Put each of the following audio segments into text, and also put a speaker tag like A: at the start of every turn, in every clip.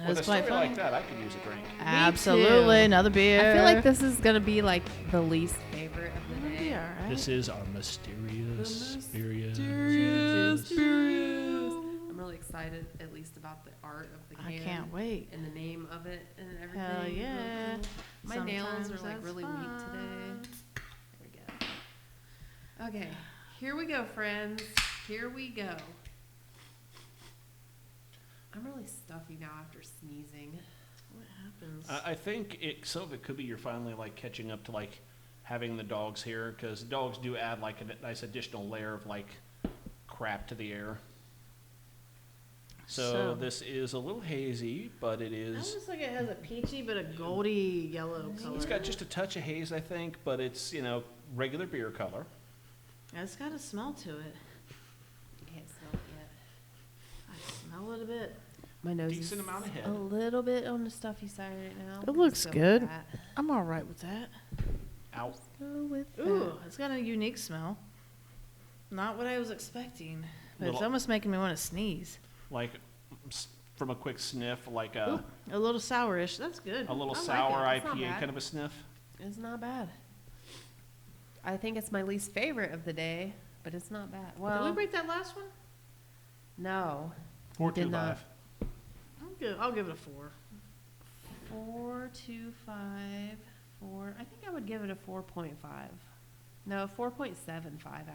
A: With a story like that, I could use a drink.
B: Absolutely, another beer.
C: I feel like this is gonna be like the least favorite of the day.
B: All right.
A: This is our Mysterious Beerious.
C: I'm really excited, at least about the art of the can.
B: I can't wait.
C: And the name of it and everything.
B: Hell yeah.
C: My nails
B: Sometimes
C: are like
B: that's
C: really weak
B: fun.
C: today. There we go. Okay, here we go, friends. Here we go. I'm really stuffy now after sneezing.
B: What happens?
A: I think some of it could be you're finally like catching up to like having the dogs here, because dogs do add like a nice additional layer of like crap to the air. So this is a little hazy, but it is.
B: Almost like it has a peachy but a goldy yellow color.
A: It's got just a touch of haze, I think, but it's regular beer color.
B: It's got a smell to it.
C: Can't smell it yet.
B: I smell it a bit.
C: My nose
A: Decent
C: is
A: amount of head.
C: a little bit on the stuffy side right now.
B: It looks
C: Let's go
B: good.
C: with that.
B: I'm all right with that.
A: Ow.
C: Go with
B: Ooh, it's got a unique smell. Not what I was expecting, but it's almost making me want to sneeze.
A: Like from a quick sniff, like a
B: little sourish. That's good.
A: a little
C: I like
A: sour
C: it. It's not
A: IPA
C: bad.
A: kind of a sniff.
C: It's not bad. I think it's my least favorite of the day, but it's not bad. Well,
B: Did we break that last one?
C: no.
A: 4.25.
B: I'll give it a 4.
C: 4.25. 4. I think I would give it a 4.5. No, 4.75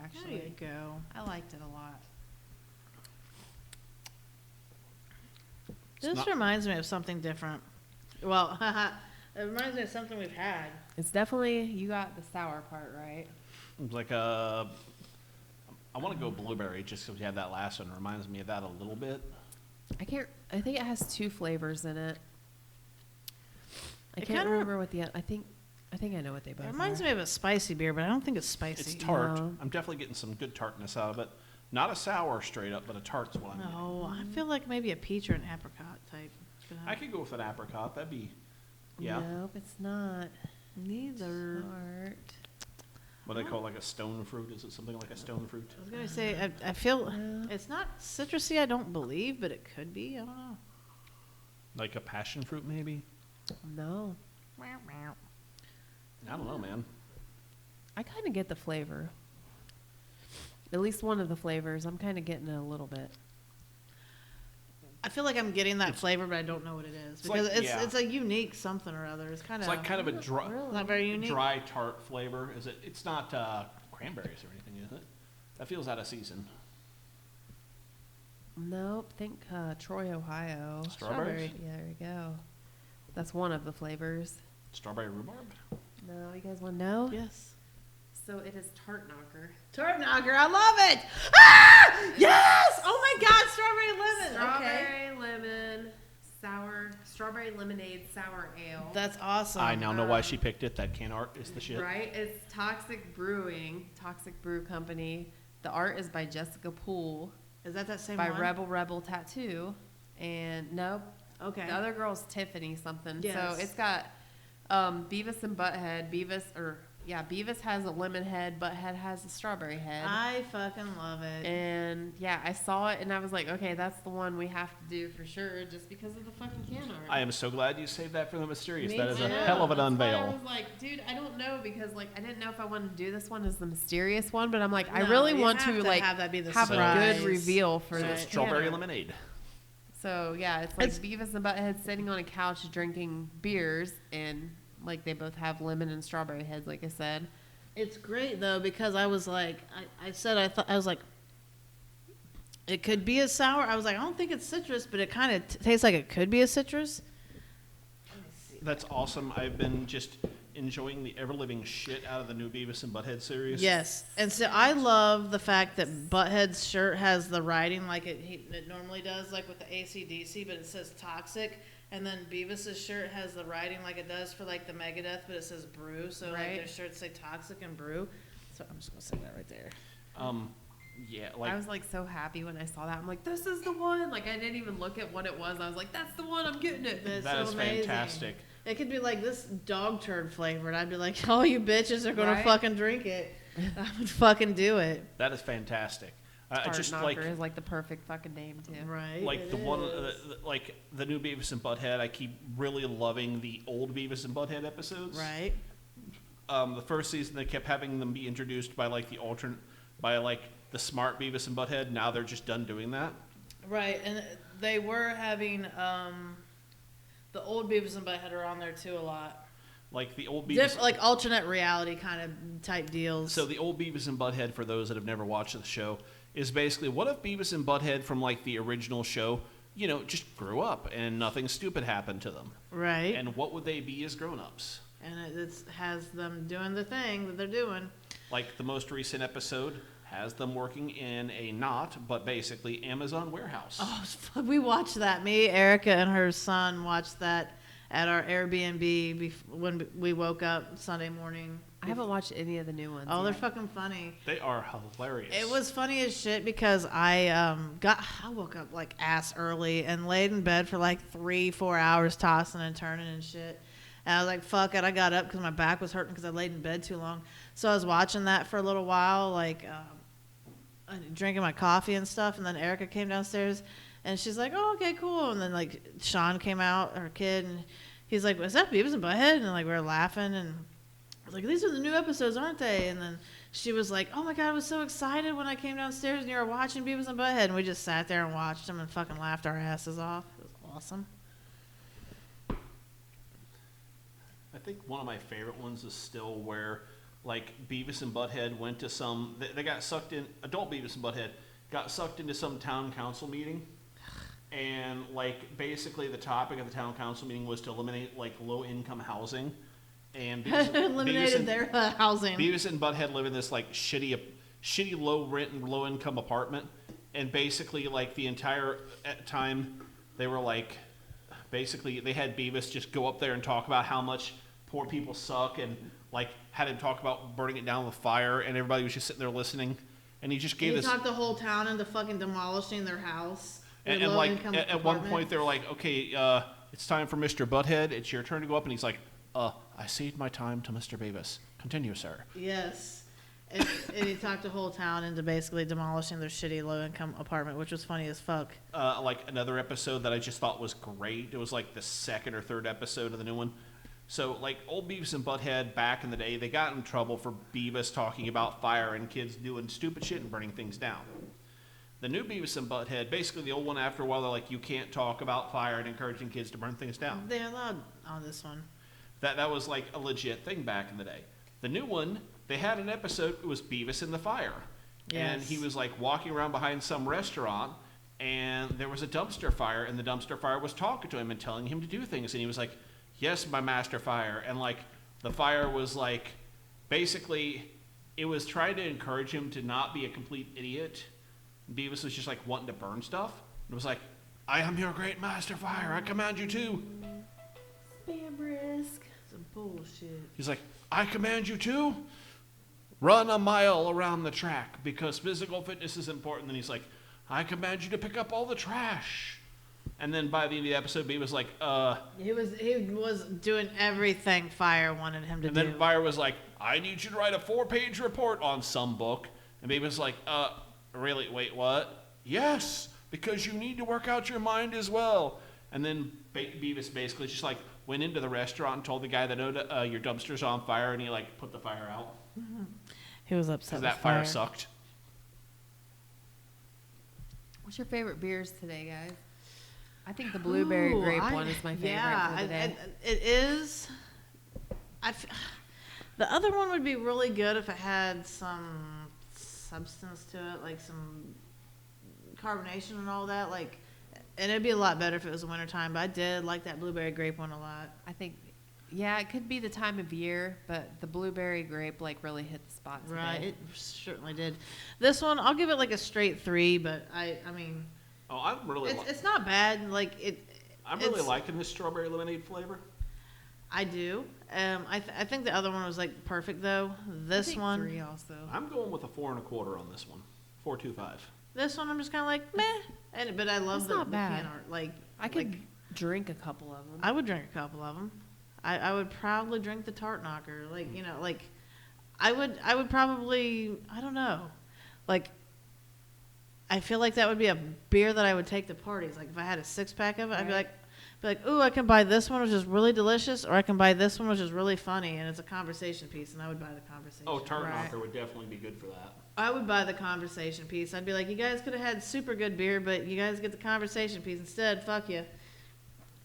C: actually.
B: There you go.
C: I liked it a lot.
B: This reminds me of something different. Well, it reminds me of something we've had.
C: It's definitely, you got the sour part right.
A: It's like I want to go blueberry just because we had that last one. It reminds me of that a little bit.
C: I think it has 2 flavors in it. I
B: It
C: can't
B: kinda-
C: remember what I think I know what they both
B: It reminds me of a spicy beer, but I don't think it's spicy.
A: It's tart.
C: No.
A: I'm definitely getting some good tartness out of it. Not a sour straight up, but a tart's what I'm getting.
B: No, I feel like maybe a peach or an apricot type.
A: I could go with an apricot. That'd be, yeah.
C: Nope, it's not.
B: Neither.
C: Tart.
A: What do they call like a stone fruit? Is it something like a stone fruit?
B: I was going to say, I feel
C: No.
B: it's not citrusy, I don't believe, but it could be. I don't know.
A: Like a passion fruit, maybe?
C: No.
A: I don't know, man.
C: I kind of get the flavor. At least one of the flavors. I'm kind of getting it a little bit.
B: I feel like I'm getting that flavor, but I don't know what it is.
A: It's like-
B: Because
A: yeah.
B: it's a unique something or other. It's kind
A: It's
B: of
A: like kind of a dry,
B: not very unique.
A: dry tart flavor. Is it? It's not cranberries or anything, is it? That feels out of season.
C: Nope. Think Troy, Ohio.
A: Strawberries?
C: Yeah, there we go. That's one of the flavors.
A: Strawberry rhubarb?
C: No, you guys want to know?
B: Yes.
C: So it is Tart Knocker.
B: Tart Knocker, I love it! Ah! Yes! Oh my God, strawberry lemon.
C: Strawberry lemon sour, strawberry lemonade sour ale.
B: That's awesome.
A: I now know why she picked it. That can art is the shit.
C: Right? It's Toxic Brewing, Toxic Brew Company. The art is by Jessica Poole.
B: Is that same
C: by
B: one?
C: Rebel Tattoo. And nope.
B: Okay.
C: The other girl's Tiffany something.
B: Yes.
C: So it's got Beavis and Butthead. Beavis has a lemon head. Butthead has a strawberry head.
B: I fucking love it.
C: And yeah, I saw it and I was like, okay, that's the one we have to do for sure, just because of the fucking can art.
A: I am so glad you saved that for the Mysterious.
C: Me
A: That is a
C: too.
A: hell of an
C: That's why I
A: unveil.
C: was like, dude, I don't know, because like I didn't know if I wanted to do this one as the mysterious one, but I'm like, I
B: No,
C: really
B: you
C: want
B: have
C: to
B: to
C: like
B: have that be the
C: have a
B: surprise.
C: good reveal for
A: So
C: the
A: it's
C: can
A: strawberry
C: art.
A: lemonade.
C: So yeah, it's like Beavis and Butthead sitting on a couch drinking beers, and like they both have lemon and strawberry heads, like I said.
B: It's great though, because I was like, I was like, it could be a sour. I was like, I don't think it's citrus, but it kind of tastes like it could be a citrus.
A: That's awesome. I've been just enjoying the ever-living shit out of the new Beavis and Butthead series.
B: Yes, and so I love the fact that Butthead's shirt has the writing like it normally does, like with the AC/DC, but it says Toxic. And then Beavis's shirt has the writing like it does for like the Megadeth, but it says Brew. So like
C: Right.
B: their shirts say Toxic and Brew. So I'm just gonna say that right there.
A: Yeah, like
C: I was like so happy when I saw that. I'm like, this is the one. Like I didn't even look at what it was. I was like, that's the one. I'm getting it.
B: That's
A: that
B: so
A: is
B: amazing.
A: fantastic.
B: It could be like this dog turd flavored. I'd be like, all you bitches are gonna
C: Right?
B: fucking drink it. I would fucking do it.
A: That is fantastic. I just
C: Fartknocker is like the perfect fucking name too.
B: Right.
A: like
B: it
A: the one,
B: is.
A: like the new Beavis and Butthead. I keep really loving the old Beavis and Butthead episodes.
B: Right.
A: The first season they kept having them be introduced by like the smart Beavis and Butthead. Now they're just done doing that.
B: Right, and they were having the old Beavis and Butthead are on there too a lot.
A: Like the old Beavis,
B: Like alternate reality kind of type deals.
A: So the old Beavis and Butthead, for those that have never watched the show, is basically what if Beavis and Butthead from like the original show, just grew up and nothing stupid happened to them.
B: Right.
A: And what would they be as grown-ups?
B: And it has them doing the thing that they're doing.
A: Like the most recent episode has them working in a but basically Amazon warehouse.
B: Oh, we watched that. Me, Erica, and her son watched that at our Airbnb when we woke up Sunday morning.
C: I haven't watched any of the new ones.
B: Oh, they're
C: yet.
B: fucking funny.
A: They are hilarious.
B: It was funny as shit because I woke up like ass early and laid in bed for like 3-4 hours tossing and turning and shit. And I was like, fuck it. I got up because my back was hurting because I laid in bed too long. So I was watching that for a little while, like drinking my coffee and stuff. And then Erica came downstairs and she's like, oh, okay, cool. And then like Sean came out, her kid, and he's like, is that Beavis and Butthead? And like we were laughing and I was like, these are the new episodes, aren't they? And then she was like, oh my God, I was so excited when I came downstairs and you were watching Beavis and Butthead. And we just sat there and watched them and fucking laughed our asses off. It was awesome.
A: I think one of my favorite ones is still where, like, Beavis and Butthead went to they got sucked in, adult Beavis and Butthead got sucked into some town council meeting. And, like, basically the topic of the town council meeting was to eliminate, like, low-income housing. And
B: Eliminated their housing.
A: Beavis and Butthead live in this, like, shitty low-rent and low-income apartment. And basically, like, the entire time they were, like, basically they had Beavis just go up there and talk about how much poor people suck and like had him talk about burning it down with fire and everybody was just sitting there listening and he just gave this.
B: He talked the whole town into fucking demolishing their house.
A: And like at one point they were like, okay, it's time for Mr. Butthead. It's your turn to go up. And he's like, I cede my time to Mr. Beavis. Continue, sir.
B: Yes. And he talked the whole town into basically demolishing their shitty low-income apartment, which was funny as fuck.
A: Like another episode that I just thought was great. It was like the second or third episode of the new one. So like old Beavis and Butthead back in the day, they got in trouble for Beavis talking about fire and kids doing stupid shit and burning things down. The new Beavis and Butthead, basically the old one, after a while, they're like, you can't talk about fire and encouraging kids to burn things down.
B: They're allowed on this one.
A: That was like a legit thing back in the day. The new one, they had an episode, it was Beavis in the Fire.
B: Yes.
A: And he was like walking around behind some restaurant and there was a dumpster fire and the dumpster fire was talking to him and telling him to do things. And he was like, yes, my master fire. And like the fire was like, basically, it was trying to encourage him to not be a complete idiot. Beavis was just like wanting to burn stuff. It was like, I am your great master fire. I command you to.
B: Spam risk. Some bullshit.
A: He's like, I command you to run a mile around the track because physical fitness is important. Then he's like, I command you to pick up all the trash. And then by the end of the episode, Beavis was like,
B: He was doing everything Fire wanted him to
A: and
B: do.
A: then Fire was like, I need you to write a 4-page report on some book. And Beavis was like, really? Wait, what? Yes, because you need to work out your mind as well. And then Beavis basically just like went into the restaurant and told the guy that your dumpster's on fire, and he like put the fire out.
B: He was upset
A: Because
B: with
A: that fire sucked.
C: What's your favorite beers today, guys? I think the blueberry grape one is my favorite for the day.
B: It is. The other one would be really good if it had some substance to it, like some carbonation and all that. Like, and it'd be a lot better if it was the wintertime, but I did like that blueberry grape one a lot.
C: I think, yeah, it could be the time of year, but the blueberry grape like really hit the spot today.
B: Right, it certainly did. This one, I'll give it like a straight 3, but I mean,
A: Oh, I'm really.
B: it's not bad. Like
A: I'm really liking this strawberry lemonade flavor.
B: I do. I think the other one was like perfect though. This
C: I think
B: one,
C: 3 also.
A: I'm going with a 4 1/4 on this one. 4.25.
B: this one, I'm just kind of like meh. But I love
C: It's not
B: the
C: bad.
B: can art. Like
C: I could drink a couple of them.
B: I would drink a couple of them. I would probably drink the tart knocker. Like I would probably, I don't know, like I feel like that would be a beer that I would take to parties. Like if I had a 6-pack of it, I'd be like, ooh, I can buy this one, which is really delicious, or I can buy this one, which is really funny, and it's a conversation piece, and I would buy the conversation.
A: Oh, Tart Knocker would definitely be good for that.
B: I would buy the conversation piece. I'd be like, you guys could have had super good beer, but you guys get the conversation piece instead. Fuck you.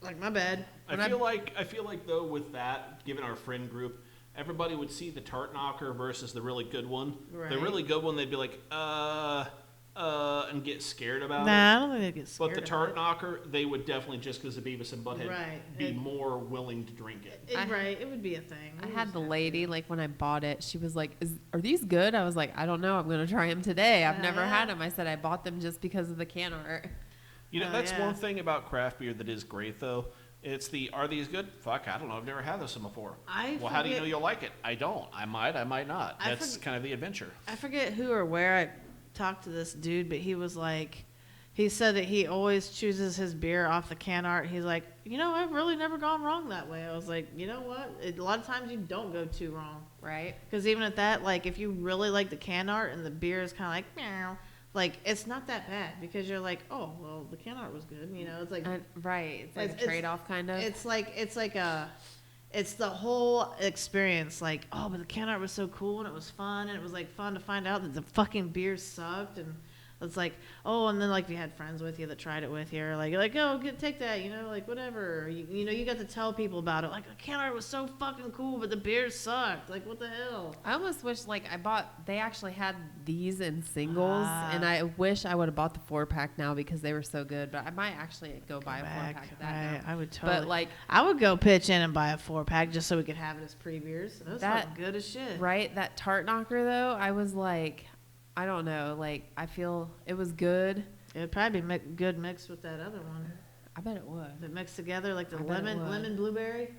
B: Like, my bad.
A: I feel like though with that, given our friend group, everybody would see the Tart Knocker versus the really good one.
B: Right.
A: The really good one, they'd be like, and get scared about it.
B: Nah, I don't think they'd get scared.
A: But the Tart Knocker, they would definitely, just because of Beavis and Butthead, be more willing to drink it.
B: It would be a thing.
C: I had the lady, like, when I bought it, she was like, are these good? I was like, I don't know. I'm going to try them today. I've never had them. I said I bought them just because of the can art.
A: You know, that's one thing about craft beer that is great, though. It's are these good? Fuck, I don't know. I've never had this one before. Well, how do you know you'll like it? I don't. I might not. That's kind of the adventure.
B: I forget who or where I talked to this dude, but he was like, he said that he always chooses his beer off the can art. He's like, I've really never gone wrong that way. I was like, you know what? A lot of times you don't go too wrong.
C: Right.
B: Because even at that, like, if you really like the can art and the beer is kind of like, meow, like, it's not that bad because you're like, oh, well, the can art was good. It's like,
C: right. It's like a trade-off kind of.
B: It's the whole experience. Like, oh, but the can art was so cool and it was fun and it was like fun to find out that the fucking beer sucked, and it's like, oh, and then like if you had friends with you that tried it with you, or like oh, take that, like whatever. You got to tell people about it. Like the can art was so fucking cool, but the beer sucked. Like what the hell?
C: I almost wish they actually had these in singles, and I wish I would have bought the 4-pack now because they were so good. But I might actually go buy a 4-pack of that now.
B: I would totally.
C: But like,
B: I would go pitch in and buy a 4-pack just so we could have it as pre-beers. That's fucking good as shit.
C: Right, that Tart Knocker though, I was like, I don't know, like, I feel it was good.
B: It would probably be good mixed with that other one.
C: I bet it would.
B: If it mixed together, like the lemon blueberry.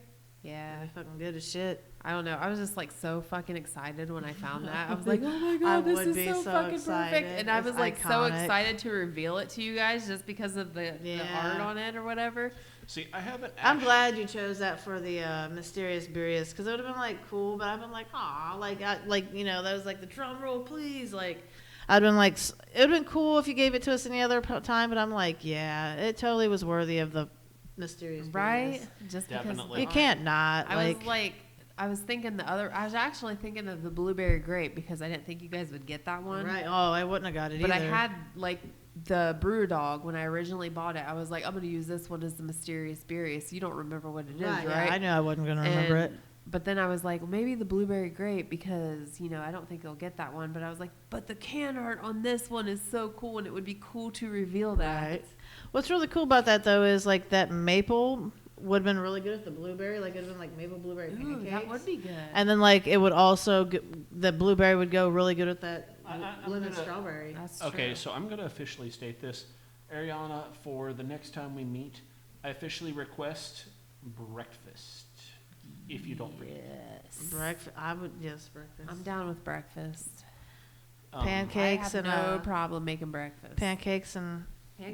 C: Yeah.
B: That'd be fucking good as shit.
C: I don't know. I was just like so fucking excited when I found that. I was like, oh my God, this is so fucking
B: excited.
C: perfect. And I was like
B: iconic.
C: so excited to reveal it to you guys just because of the art on it or whatever.
A: See, I haven't.
B: I'm glad you chose that for the Mysterious Beerious, because it would have been like cool, but I've been like, aw, that was like the drum roll, please, like. I'd been like, it would have been cool if you gave it to us any other time, but I'm like, yeah, it totally was worthy of the Mysterious Beerious.
C: Right? Just
A: Definitely.
C: because
B: you can't not.
C: I was actually thinking of the blueberry grape because I didn't think you guys would get that one.
B: Right. Oh, I wouldn't have got it either.
C: But I had like the BrewDog when I originally bought it. I was like, I'm going to use this one as the Mysterious Beerious. You don't remember what it is, right?
B: Yeah, I knew I wasn't going to remember it.
C: But then I was like, well, maybe the blueberry grape because, I don't think they'll get that one. But I was like, but the can art on this one is so cool, and it would be cool to reveal that.
B: Right. What's really cool about that, though, is like that maple would have been really good with the blueberry. Like, it would have been like maple blueberry pancakes.
C: That would be good.
B: And then, like, it would also, the blueberry would go really good with that lemon strawberry.
C: That's
A: okay,
C: true.
A: so I'm going to officially state this. Ariana, for the next time we meet, I officially request breakfast. If you don't forget.
C: Yes.
B: Breakfast. Breakfast.
C: I'm down with breakfast.
B: Pancakes
C: I have
B: and
C: no problem making breakfast.
B: Pancakes and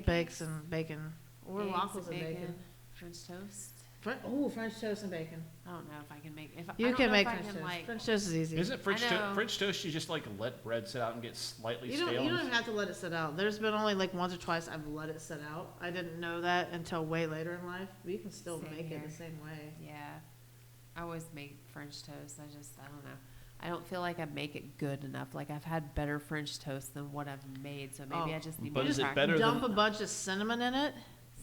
B: bakes and bacon. Or
C: Eggs
B: waffles and bacon.
C: French toast.
B: French toast and bacon.
C: I don't know if I can make.
B: You can make French toast. French toast is easy.
A: Isn't French toast? You just like let bread sit out and get slightly stale.
B: You don't even have to let it sit out. There's been only like once or twice I've let it sit out. I didn't know that until way later in life. But you can still make it the same way.
C: Yeah. I always make French toast. I don't know. I don't feel like I make it good enough. Like I've had better French toast than what I've made, so maybe I just need more practice.
B: Dump a bunch of cinnamon in it.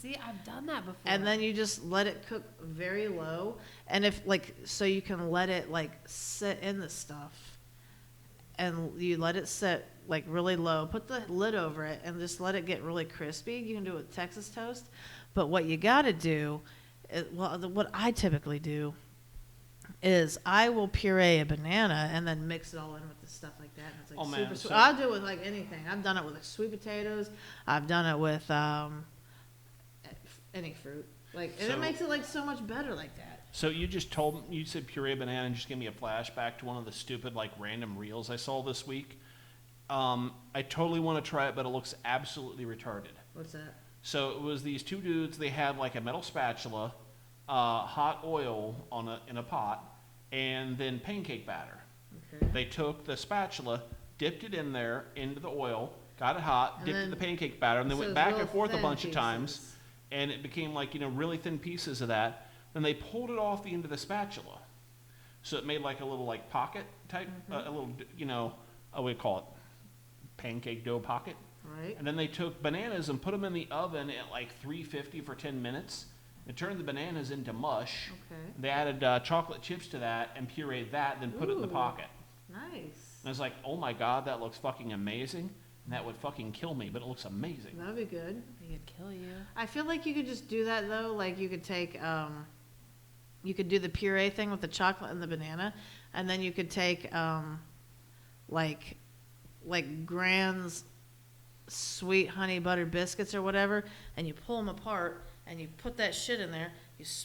C: See, I've done that before.
B: And then you just let it cook very low, and so you can let it like sit in the stuff, and you let it sit like really low. Put the lid over it and just let it get really crispy. You can do it with Texas toast, but what you got to do, what I typically do, is I will puree a banana and then mix it all in with the stuff like that. And it's like super sweet. I'll do it with like anything. I've done it with like sweet potatoes. I've done it with any fruit. And it makes it like so much better like that.
A: So you said puree a banana and just gave me a flashback to one of the stupid like random reels I saw this week. I totally want to try it, but it looks absolutely retarded.
B: What's that?
A: So it was these two dudes. They had like a metal spatula, hot oil in a pot, and then pancake batter. Okay. They took the spatula, dipped it in there into the oil, got it hot,
B: And
A: dipped it in
B: then-
A: the pancake batter, and they
B: so
A: went
B: it's
A: back
B: real
A: and forth a
B: thin
A: bunch of times,
B: pieces.
A: and it became like, really thin pieces of that. Then they pulled it off the end of the spatula. So it made like a little like pocket type, a little, what do we call it? Pancake dough pocket.
B: Right.
A: And then they took bananas and put them in the oven at like 350 for 10 minutes. It turned the bananas into mush.
B: Okay.
A: They added chocolate chips to that and pureed that, then put it in the
B: Ooh.
A: pocket.
B: Nice.
A: And I was like, oh my God, that looks fucking amazing. And that would fucking kill me, but it looks amazing.
B: That'd be good.
C: They could kill you.
B: I feel like you could just do that though. Like you could take, you could do the puree thing with the chocolate and the banana, and then you could take, like Grand's sweet honey butter biscuits or whatever, and you pull them apart and you put that shit in there.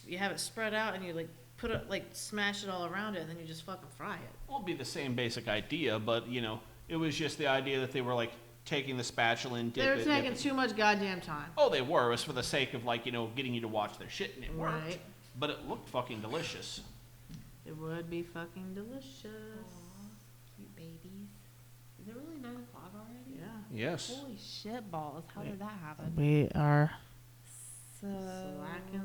B: You have it spread out and you like put it like smash it all around it, and then you just fucking fry it.
A: Well, it'd be the same basic idea, but it was just the idea that they were like taking the spatula and
B: They were taking too much goddamn time.
A: Oh, they were. It was for the sake of like, getting you to watch their shit, and it worked.
B: Right.
A: But it looked fucking delicious.
B: It would be fucking delicious.
C: Aw, cute babies. Is it really 9 o'clock already?
B: Yeah.
A: Yes.
C: Holy shit balls. How did that happen?
B: We are
C: So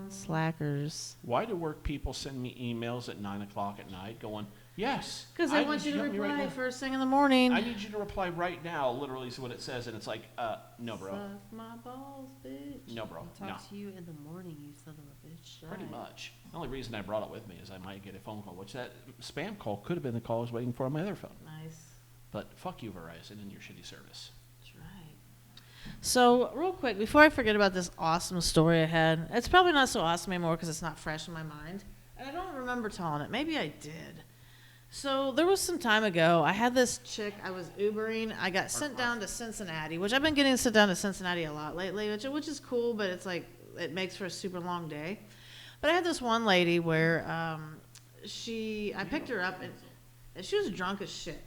B: slackers.
A: Why do work people send me emails at 9 o'clock at night going, yes.
B: Because
A: I
B: they want
A: need
B: you to
A: help me right
B: reply
A: now.
B: first thing in the morning.
A: I need you to reply right now, literally is what it says. And it's like, no, bro.
B: Suck my balls, bitch.
A: No, bro.
C: I'll
A: No.
C: talk to you in the morning, you son of a bitch.
A: Pretty
C: Shut.
A: much. The only reason I brought it with me is I might get a phone call, which that spam call could have been the call I was waiting for on my other phone.
B: Nice.
A: But fuck you, Verizon, and your shitty service.
B: That's right. So, real quick, before I forget about this awesome story I had, it's probably not so awesome anymore because it's not fresh in my mind. And I don't remember telling it. Maybe I did. So, there was some time ago, I had this chick, I was Ubering. I got sent down to Cincinnati, which I've been getting sent down to Cincinnati a lot lately, which is cool, but it's like, it makes for a super long day. But I had this one lady where I picked her up, and she was drunk as shit.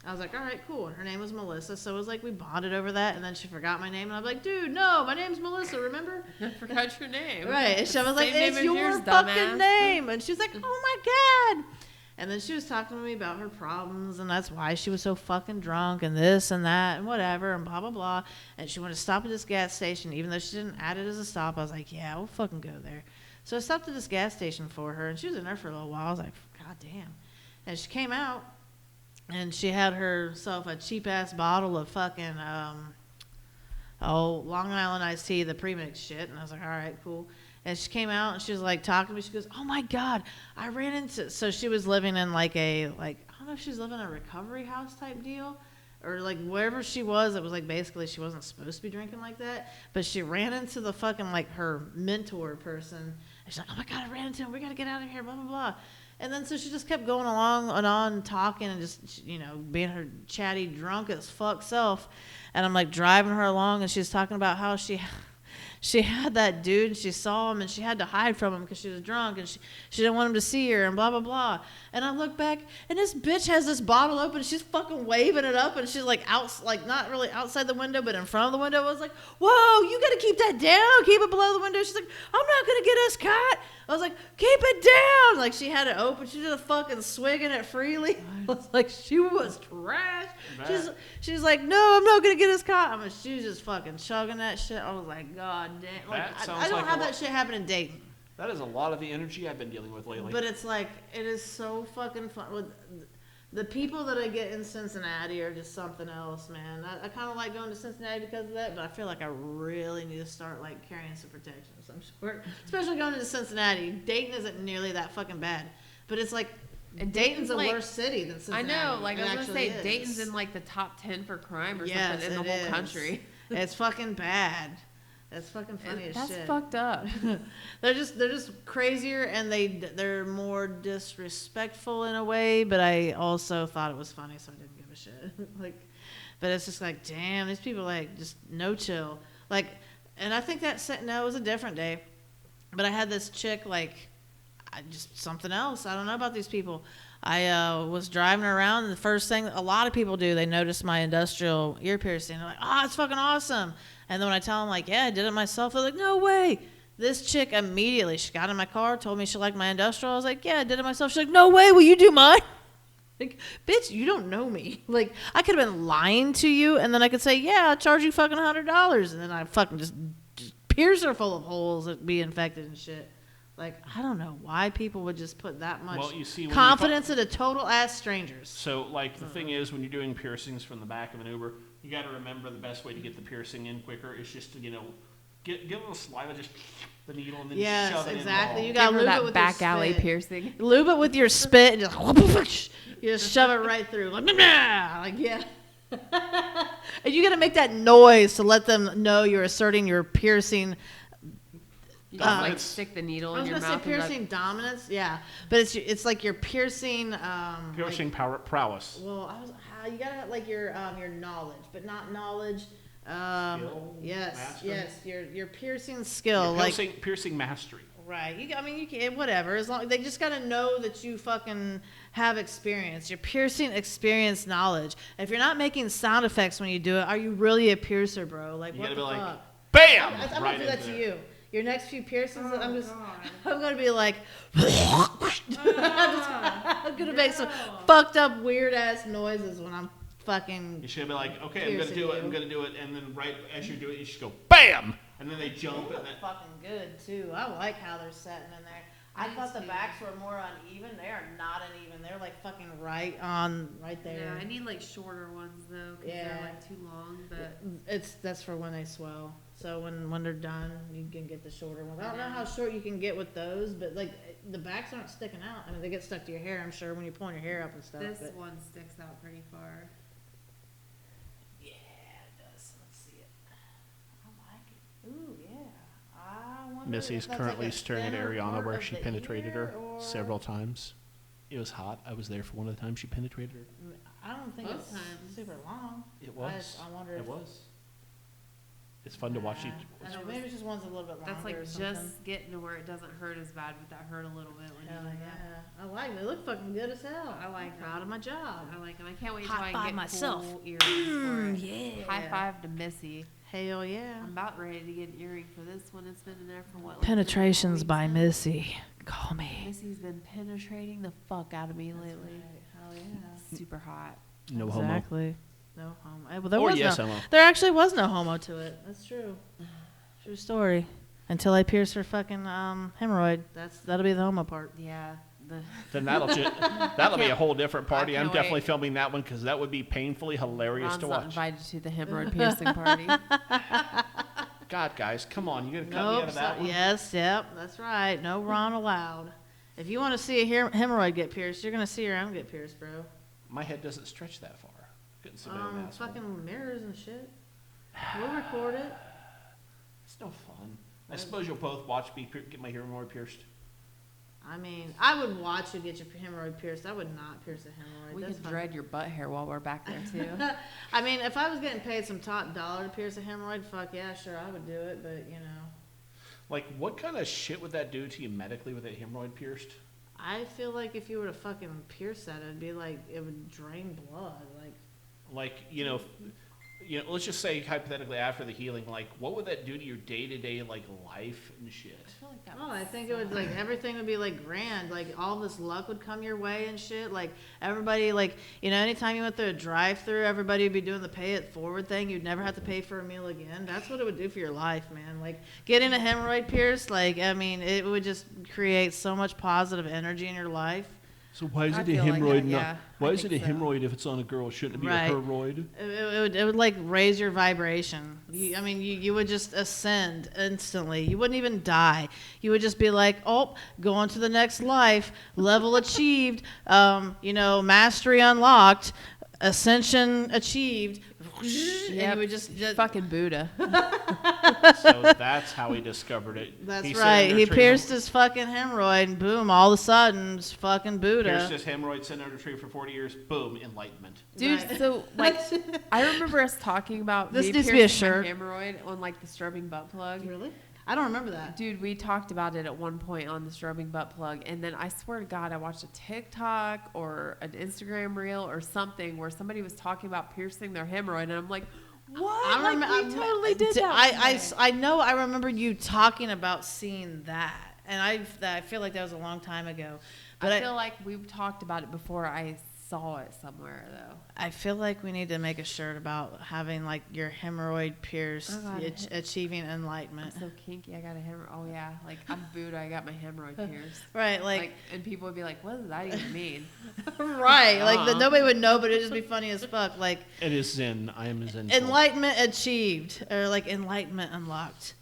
B: I was like, all right, cool. And her name was Melissa, so it was like we bonded over that, and then she forgot my name, and I was like, dude, no, my name's Melissa, remember?
C: I forgot your name.
B: Right. And she was like,
C: Same name
B: it's
C: as
B: your
C: yours,
B: fucking
C: dumbass.
B: name. And she was like, oh my God. And then she was talking to me about her problems, and that's why she was so fucking drunk, and this and that, and whatever, and blah, blah, blah. And she wanted to stop at this gas station, even though she didn't add it as a stop. I was like, yeah, we'll fucking go there. So I stopped at this gas station for her, and she was in there for a little while. I was like, God damn. And she came out, and she had herself a cheap-ass bottle of fucking, Long Island iced tea, the premix shit. And I was like, all right, cool. And she came out, and she was, like, talking to me. She goes, oh, my God, I ran into... So she was living in, like, I don't know if she was living in a recovery house type deal. Or, like, wherever she was, it was, like, basically she wasn't supposed to be drinking like that. But she ran into the fucking, like, her mentor person. And she's like, oh, my God, I ran into him. We got to get out of here, blah, blah, blah. And then so she just kept going along and on, talking and just, being her chatty, drunk as fuck self. And I'm, like, driving her along, and she's talking about how she had that dude, and she saw him, and she had to hide from him because she was drunk, and she didn't want him to see her, and blah, blah, blah. And I look back, and this bitch has this bottle open, and she's fucking waving it up, and she's like not really outside the window, but in front of the window. I was like, whoa, you gotta keep that down, keep it below the window. She's like, I'm not gonna get us caught. I was like, keep it down. Like, she had it open, she just fucking swigging it freely. I was like, she was trash. She's like, no, I'm not gonna get us caught. I mean, she was just fucking chugging that shit. I was like, God damn. Like, I don't have that shit happen in Dayton.
A: That is a lot of the energy I've been dealing with lately.
B: But it's like, it is so fucking fun. With the people that I get in Cincinnati are just something else, man. I kind of like going to Cincinnati because of that, but I feel like I really need to start, like, carrying some protection of some sort. Especially going to Cincinnati. Dayton isn't nearly that fucking bad. But it's like,
C: And
B: Dayton's a
C: like,
B: worse city than Cincinnati.
C: I know, like, I was
B: It
C: gonna say,
B: actually is.
C: Dayton's in, like, the top 10 for crime or
B: Yes,
C: something in the
B: it
C: whole
B: is.
C: country.
B: It's fucking bad. That's fucking funny as
C: That's
B: shit.
C: fucked up.
B: They're just crazier, and they're more disrespectful in a way. But I also thought it was funny, so I didn't give a shit. Like, but it's just like, damn, these people like just no chill. Like, and I think it was a different day. But I had this chick like, just something else. I don't know about these people. I was driving around, and the first thing a lot of people do, they notice my industrial ear piercing. They're like, oh, it's fucking awesome. And then when I tell them, like, yeah, I did it myself, they're like, no way. This chick immediately, she got in my car, told me she liked my industrial. I was like, yeah, I did it myself. She's like, no way, will you do mine? Like, bitch, you don't know me. Like, I could have been lying to you, and then I could say, yeah, I'll charge you fucking $100, and then I fucking just pierce her full of holes and be infected and shit. Like, I don't know why people would just put that much confidence into total ass strangers.
A: So, like, the thing is, when you're doing piercings from the back of an Uber, you got to remember the best way to get the piercing in quicker is just to, get a little saliva, just the needle, and then shove it
B: exactly.
A: in.
B: You got to lube it with
C: back
B: your
C: alley
B: spit.
C: piercing.
B: Lube it with your spit and just you just shove it right through. Like yeah. And you got to make that noise to let them know you're asserting your piercing.
C: You just like stick the needle in your mouth. I was gonna say piercing
B: dominance, yeah, but it's like you're piercing.
A: Piercing prowess.
B: Well, you gotta have like your knowledge, but not knowledge.
A: Skill,
B: yes,
A: mastery.
B: yes, your piercing skill,
A: piercing mastery.
B: Right. You can whatever. As long they just gotta know that you fucking have experience. Your piercing experience knowledge. If you're not making sound effects when you do it, are you really a piercer, bro? Like,
A: you
B: what the fuck?
A: Like, bam!
B: I'm gonna do that to you. Your next few piercings, I'm gonna be like, I'm gonna make some fucked up weird ass noises when I'm fucking.
A: You should be like, okay, I'm gonna do it, and then right as you do it, you should go, bam! And then they jump.
B: They look fucking good too. I like how they're setting in there. I thought the backs were more uneven. They are not uneven. They're like fucking right there.
C: Yeah, I need like shorter ones though, because they're like too long. But
B: that's for when they swell. So when they're done, you can get the shorter ones. I don't know how short you can get with those, but like the backs aren't sticking out. I mean, they get stuck to your hair, I'm sure, when you're pulling your hair up and stuff.
C: This one sticks out pretty far.
B: Yeah, it does. Let's see it. I like it. Ooh, yeah. I wonder
A: Missy's currently staring at Ariana where she penetrated her several times. It was hot. I was there for one of the times she penetrated her.
B: I don't think it's super long.
A: It was.
B: I wonder.
A: It was. It's fun to watch you.
B: Maybe it's just one's a little bit longer.
C: That's like just getting to where it doesn't hurt as bad, but that hurt a little bit when you do that.
B: I like them. They look fucking good as hell.
C: I like
B: I'm proud of my job.
C: I like them. I can't wait until I can get
B: myself.
C: cool earrings for it.
B: Yeah.
C: High five to Missy.
B: Hell yeah.
C: I'm about ready to get an earring for this one. It's been in there for what? Like
B: Penetrations by Missy. Call me.
C: Missy's been penetrating the fuck out of me lately.
B: Right. Hell yeah.
C: Super hot.
A: No homo.
B: Exactly. No homo. Well,
A: homo.
B: There actually was no homo to it. That's true. True story. Until I pierced her fucking hemorrhoid. That'll be the homo part.
C: Yeah.
A: Then that'll be a whole different party. I'm definitely filming that one because that would be painfully hilarious
C: Ron's
A: to
C: not
A: watch.
C: Invited to the hemorrhoid piercing party.
A: God, guys, come on! You gonna cut me out of that one?
B: Yes, yep, that's right. No Ron allowed. If you want to see a hemorrhoid get pierced, you're gonna see your own get pierced, bro.
A: My head doesn't stretch that far. Couldn't see my own asshole.
B: Fucking mirrors and shit. We'll record it.
A: It's no fun. I suppose you'll both watch me get my hemorrhoid pierced.
B: I mean, I would watch you get your hemorrhoid pierced. I would not pierce a hemorrhoid.
C: We could dread your butt hair while we're back there too.
B: I mean, if I was getting paid some top dollar to pierce a hemorrhoid, fuck yeah, sure, I would do it. But you know,
A: like, what kind of shit would that do to you medically with that hemorrhoid pierced?
B: I feel like if you were to fucking pierce that, it'd be like it would drain blood.
A: Like let's just say hypothetically after the healing, like, what would that do to your day-to-day life and shit?
C: I feel like that
B: I think it would everything would be grand. Like all this luck would come your way and shit. Like everybody, anytime you went through a drive-through, everybody would be doing the pay it forward thing. You'd never have to pay for a meal again. That's what it would do for your life, man. Like getting a hemorrhoid pierced, it would just create so much positive energy in your life.
A: So why is it a hemorrhoid? Why is it a hemorrhoid if it's on a girl? Shouldn't it be a herroid?
B: It would raise your vibration. You would just ascend instantly. You wouldn't even die. You would just be like, oh, go on to the next life, level achieved, mastery unlocked, ascension achieved. And you would just
C: fucking Buddha.
A: So that's how he discovered it.
B: That's right. He pierced his fucking hemorrhoid, and boom! All of a sudden, it's fucking Buddha.
A: Pierced his hemorrhoid, sent under a tree for 40 years. Boom! Enlightenment.
C: Dude,
B: right.
C: So I remember us talking about
B: this needs to be a shirt.
C: Hemorrhoid on the strobing butt plug.
B: Really? I don't remember that.
C: Dude, we talked about it at one point on the strobing butt plug, and then I swear to God, I watched a TikTok or an Instagram reel or something where somebody was talking about piercing their hemorrhoid, and I'm like, what? We totally did that.
B: I know. I remember you talking about seeing that, and I feel like that was a long time ago.
C: But I feel like we talked about it before I saw it somewhere though.
B: I feel like we need to make a shirt about having like your hemorrhoid pierced,
C: Oh, God.
B: achieving
C: I'm
B: enlightenment.
C: so kinky. I got a hemorrhoid. Oh yeah, like I'm Buddha. I got my hemorrhoid pierced.
B: Right,
C: And people would be like, "What does that even mean?"
B: right, like nobody would know, but it'd just be funny as fuck. Like
A: It is Zen. I am Zen.
B: enlightenment achieved, or like enlightenment unlocked.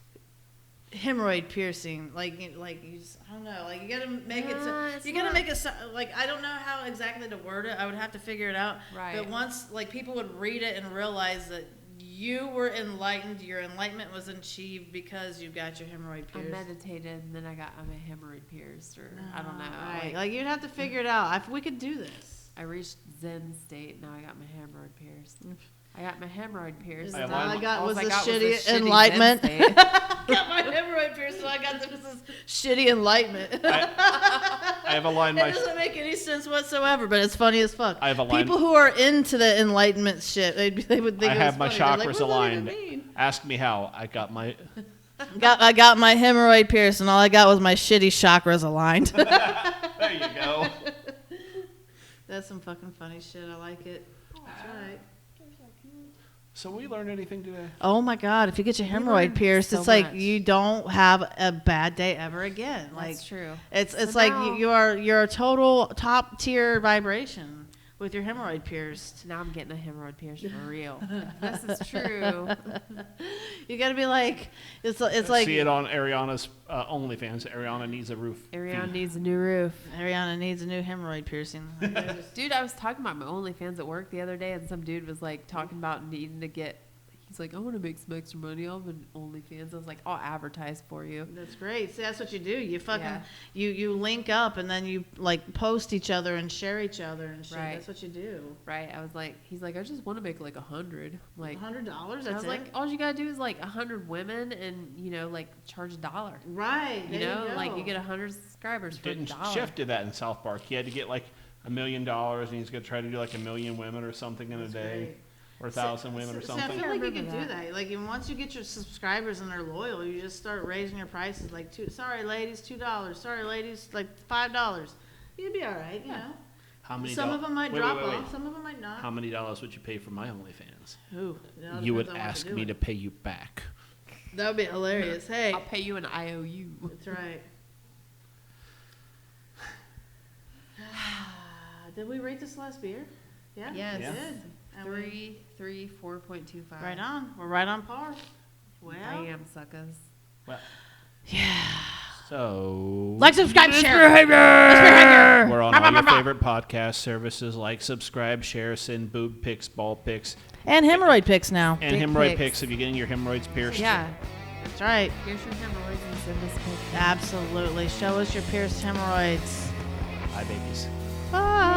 B: Hemorrhoid piercing, like you just, I don't know, like you gotta make it. You gotta make it like I don't know how exactly to word it. I would have to figure it out.
C: Right.
B: But once like people would read it and realize that you were enlightened, your enlightenment was achieved because you got your hemorrhoid
C: I
B: pierced.
C: meditated and then I got my hemorrhoid pierced, or I don't know.
B: Right. Like you'd have to figure it out. We could do this.
C: I reached Zen state. Now I got my hemorrhoid pierced. I got my hemorrhoid pierced.
A: I
B: All
A: have
B: I got
C: All
B: was
C: I
B: the
C: got was
B: shitty
C: Zen
B: enlightenment.
C: state.
B: Got my hemorrhoid pierced, so I got this shitty enlightenment.
A: I have a line.
B: It doesn't make any sense whatsoever, but it's funny as fuck.
A: I have a line.
B: People who are into the enlightenment shit, they would think
A: I
B: it
A: have
B: was
A: my
B: funny. They're
A: chakras
B: like, what does that
A: aligned.
B: even mean?
A: Ask me how. I got my.
B: I got my hemorrhoid pierced, and all I got was my shitty chakras aligned.
A: There you go.
B: That's some fucking funny shit. I like it. That's right.
A: So we learned anything today?
B: Oh my God! If you get your
C: We
B: hemorrhoid
C: learned
B: pierced,
C: so
B: it's like
C: much.
B: you don't have a bad day ever again. Like
C: That's true.
B: it's
C: So
B: like
C: now-
B: you're a total top tier vibration with your hemorrhoid pierced.
C: Now I'm getting a hemorrhoid pierced for real. This is true.
B: You got to be like it's like
A: See it on Ariana's OnlyFans. Ariana needs a roof.
C: Ariana
A: fee.
C: needs a new roof.
B: Ariana needs a new hemorrhoid piercing.
C: Dude, I was talking about my OnlyFans at work the other day, and some dude was like talking about needing to get. He's like, I want to make some extra money. I'll have an OnlyFans. I was like, I'll advertise for you.
B: That's great. See, that's what you do. You fucking
C: Yeah.
B: you link up and then you like post each other and share each other and shit.
C: Right.
B: That's what you do.
C: Right? I was like, he's like, I just want to make like 100. Like,
B: $100.
C: I
B: That's
C: was
B: it.
C: like, all you gotta do is like 100 women, and like charge $1.
B: Right.
C: You
B: there
C: know,
B: go.
C: like you get 100 subscribers for
A: Didn't
C: $1.
A: Chef did that in South Park? He had to get like $1 million, and he's gonna try to do like 1 million women or something in a
B: That's
A: day,
B: great.
A: or 1,000 women or
B: See, I
A: something.
B: feel like you
C: remember
B: can do
C: that.
B: that. Like, and once you get your subscribers and they're loyal, you just start raising your prices. Like, sorry, ladies, $2. Sorry, ladies, like $5. You'd be all right, you know.
A: How many?
B: Some of them might
A: wait,
B: drop
A: wait, wait,
B: off. Some of them might not.
A: How many dollars would you pay for my OnlyFans?
B: Ooh, it all
A: You would
B: depends on what
A: ask
B: you're
A: me to
B: doing.
A: pay you back.
B: That would be hilarious. Hey,
C: I'll pay you an IOU.
B: that's right. Did we rate this last beer? Yeah.
C: Yes.
B: we
A: Yeah.
B: did. And
C: 4.25.
B: Right on. We're right on par. Well.
C: Bam, suckers.
A: Well,
B: Yeah.
A: so
B: Like, subscribe, share. Misbehavior.
A: we're on all your favorite podcast services like subscribe, share, send boob pics, ball pics,
B: And hemorrhoid pics now.
A: and
C: Dick
A: hemorrhoid
C: pics.
A: pics if you're getting your hemorrhoids pierced.
C: Yeah.
B: That's right.
C: Here's your hemorrhoids and send us pictures.
B: Absolutely. Show us your pierced hemorrhoids.
A: Hi, babies.
B: Bye.